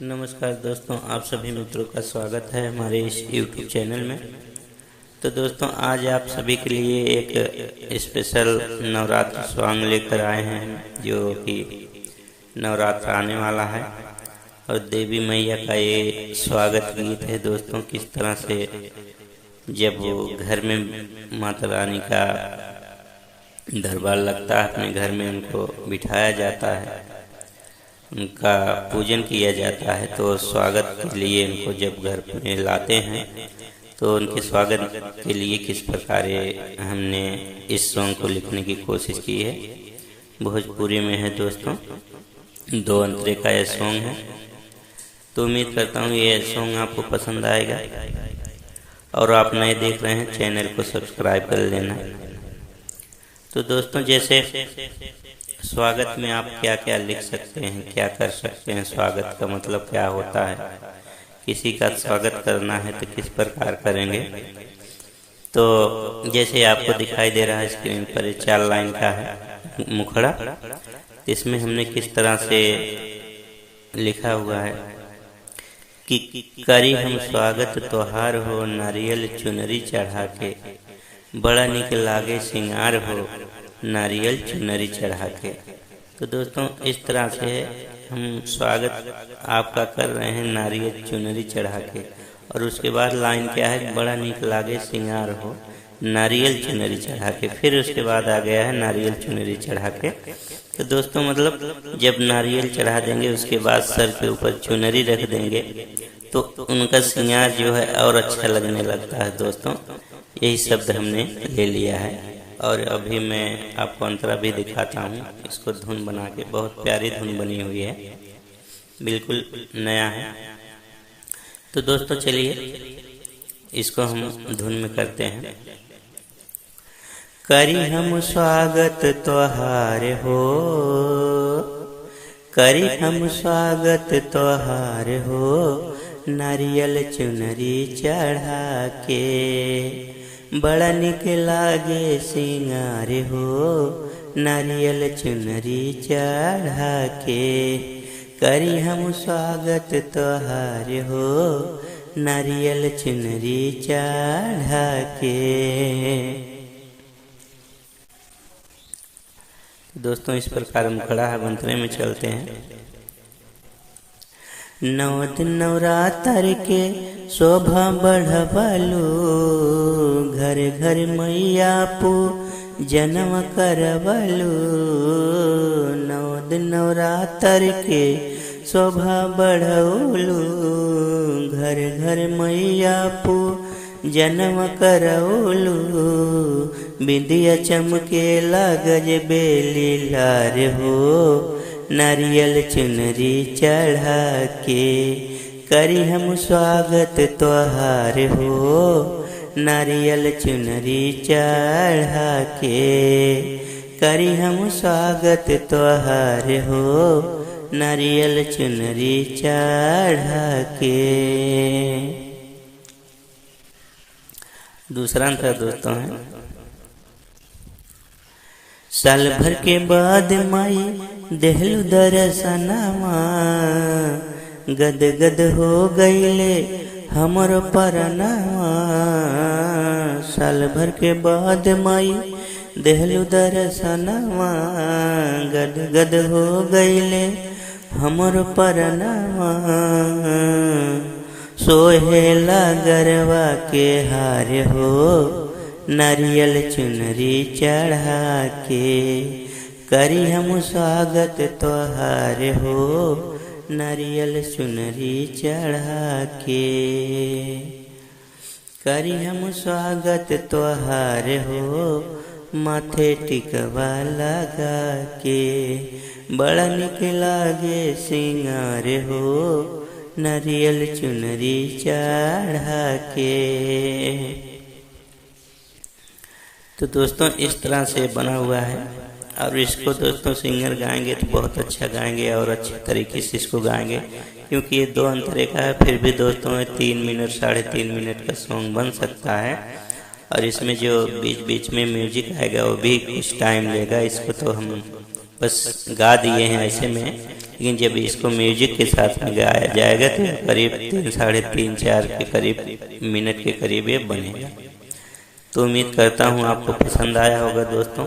नमस्कार दोस्तों, आप सभी मित्रों का स्वागत है हमारे इस YouTube चैनल में। तो दोस्तों, आज आप सभी के लिए एक स्पेशल नवरात्र सॉन्ग लेकर आए हैं, जो कि नवरात्र आने वाला है और देवी मैया का ये स्वागत गीत है। दोस्तों, किस तरह से जब वो घर में माता रानी का दरबार लगता है, अपने घर में उनको बिठाया जाता है, उनका पूजन किया जाता है, तो स्वागत के लिए उनको जब घर में लाते हैं तो उनके स्वागत के लिए किस प्रकार हमने इस सॉन्ग को लिखने की कोशिश की है। भोजपुरी में है दोस्तों, 2 अंतरे का यह सॉन्ग है। तो उम्मीद करता हूँ ये सॉन्ग आपको पसंद आएगा, और आप नए देख रहे हैं चैनल को सब्सक्राइब कर लेना। तो दोस्तों, जैसे स्वागत में आप क्या क्या लिख सकते हैं, क्या कर सकते हैं, स्वागत का मतलब क्या होता है, किसी का स्वागत करना है तो किस प्रकार करेंगे। तो जैसे आपको दिखाई दे रहा है स्क्रीन पर, 4 लाइन का है मुखड़ा। इसमें हमने किस तरह से लिखा हुआ है कि करी हम स्वागत तोहार हो, नारियल चुनरी चढ़ा के, बड़ा निक लागे सिंगार हो, नारियल चुनरी चढ़ा के। तो दोस्तों, इस तरह से हम स्वागत आपका कर रहे हैं नारियल चुनरी चढ़ा के, और उसके बाद लाइन क्या है, बड़ा निक लागे सिंगार हो, नारियल चुनरी चढ़ा के। फिर उसके बाद आ गया है नारियल चुनरी चढ़ा के। तो दोस्तों, मतलब जब नारियल चढ़ा देंगे उसके बाद सर के ऊपर चुनरी रख देंगे तो उनका सिंगार जो है और अच्छा लगने लगता है। दोस्तों, यही शब्द हमने ले लिया है, और अभी मैं आपको अंतरा भी दिखाता हूँ। इसको धुन बना के, बहुत प्यारी धुन बनी हुई है, बिल्कुल नया है। तो दोस्तों, चलिए इसको हम धुन में करते हैं। करी हम स्वागत तोहार हो, करी हम स्वागत तोहार हो, नारियल चुनरी चढ़ा के, बड़ा निक लागे सिंगार हो, नारियल चुनरी चढ़ा के। करी हम स्वागत तोहार हो, नारियल चुनरी चढ़ा के। दोस्तों, इस प्रकार मुखड़ा है मंत्रे में चलते हैं। 9 दिन नवरात्र के शोभा बढ़वलू, घर घर मैया जन्म करवलू। 9 दिन नवरात्र के शोभा बढ़वलू, घर घर मैया जन्म करवलू। बिंदिया चमके लागज बेली लार हो, नारियल चुनरी चढ़ा के। करी हम स्वागत तोहार हो, नारियल चुनरी चढ़ा के। करी हम स्वागत तोहार हो, नारियल चुनरी चढ़ा के। दूसरा अंतर दोस्तों है, साल भर के बाद माई देहलु दर्शनमा, गद गद हो गईले हमर परनावा। साल भर के बाद माई देहलु दर्शनमा, गद गद हो गईले हमर परनावा। सोहेला गरवा के हार हो, नारियल चुनरी चढ़ा के। करी हम स्वागत तोहार हो, नारियल चुनरी चढ़ा के। करी हम स्वागत तोहार हो, माथे टिकवा लगा के, बड़ा निक लागे सिंगार हो, नारियल चुनरी चढ़ा के। तो दोस्तों, इस तरह से बना हुआ है, और इसको दोस्तों सिंगर गाएंगे तो बहुत अच्छा गाएंगे और अच्छे तरीके से इसको गाएंगे, क्योंकि ये 2 अंतरे का है। फिर भी दोस्तों 3 मिनट 3.5 मिनट का सॉन्ग बन सकता है, और इसमें जो बीच बीच में म्यूजिक आएगा वो भी कुछ टाइम लेगा। इसको तो हम बस गा दिए हैं ऐसे में, लेकिन जब इसको म्यूजिक के साथ में गाया जाएगा तो करीब 3, साढ़े 3, 4 के करीब मिनट के करीब ये बनेगा। तो उम्मीद करता हूँ आपको पसंद आया होगा दोस्तों।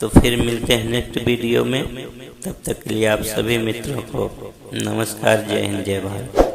तो फिर मिलते हैं नेक्स्ट वीडियो में, तब तक के लिए आप सभी मित्रों को नमस्कार, जय हिंद, जय भारत।